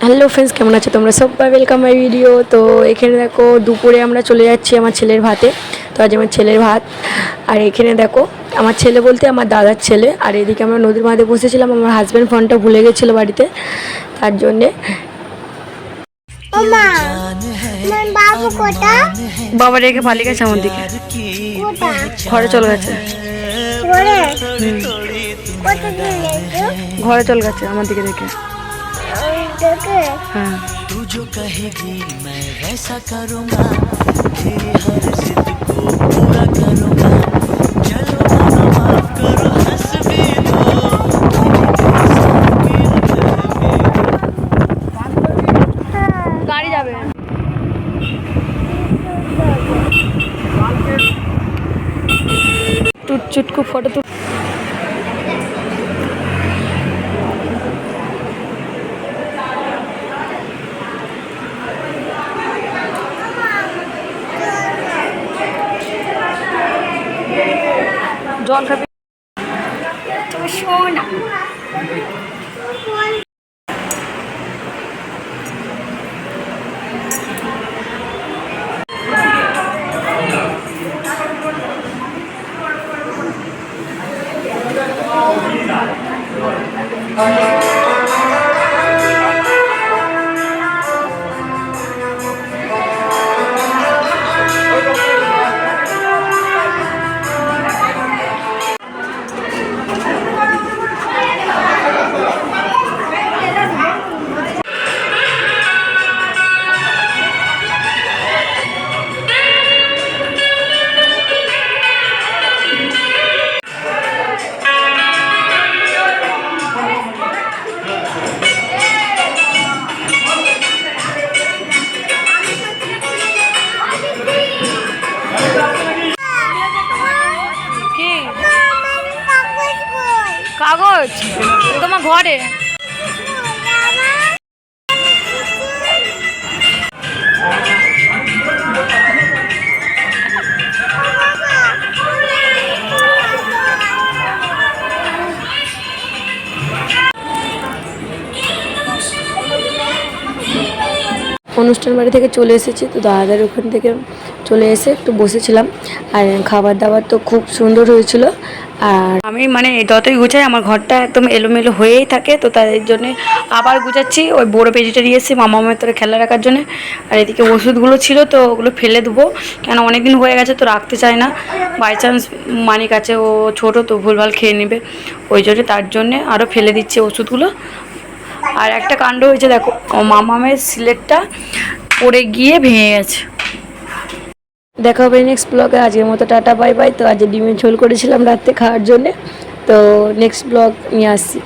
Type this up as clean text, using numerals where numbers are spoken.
Hello friends, কেমন আছো তোমরা? সবাই ওয়েলকাম মাই ভিডিও। তো এখানে দেখো দুপুরে আমরা চলে যাচ্ছি আমার ছেলের ভাতে। তো আজ আমার ছেলের ভাত। আর এখানে দেখো আমার ছেলে বলতে আমার দাদার ছেলে। আর এদিকে আমরা নদীর মাঝে বসেছিলাম, আমার হাজব্যান্ড ফোনটা ভুলে গেছিলো বাড়িতে, তার জন্যে। বাবা রেখে পালিয়ে গেছে আমার দিকে, ঘরে চলে গেছে, ঘরে চলে গেছে আমার দিকে দেখে। तू जो कहेगी मैं वैसा करूँगा, तेरी हर जिद को पूरा करूँगा। चलो माना माफ करो, हंस भी दो। गाड़ी जावे टूट चुटकू फोटो तो জল খাবি তুমি শোনা। কাগজ তোমার ঘরে অনুষ্ঠান বাড়ি থেকে চলে এসেছি। তো দাদাদের ওখান থেকে চলে এসে একটু বসেছিলাম। আর খাবার দাবার তো খুব সুন্দর হয়েছিল। আর আমি মানে যতই গুছাই আমার ঘরটা একদম এলোমেলো হয়েই থাকে, তো তাদের জন্যে আবার গুছাচ্ছি। ওই বড়ো পেজিটা নিয়ে এসেছি মামা তোরে খেলা রাখার জন্য। আর এদিকে ওষুধগুলো ছিল, তো ওগুলো ফেলে দেবো, কেন অনেক দিন হয়ে গেছে তো রাখতে চায় না। বাই চান্স মানিক আছে, ও ছোটো তো ভুলভাল খেয়ে নেবে, ওই জন্যে তার জন্যে আরও ফেলে দিচ্ছে ওষুধগুলো। আর একটা কাণ্ড হয়েছে দেখো, মামামের সিলেটটা পড়ে গিয়ে ভেঙে গেছে। দেখা হবে নেক্সট ব্লগে। আজকের মতো টাটা বাই বাই। তো আজ ডিমের ঝোল করেছিলাম রাত্রে খাওয়ার জন্যে, তো নেক্সট ব্লগ নিয়ে আসছি।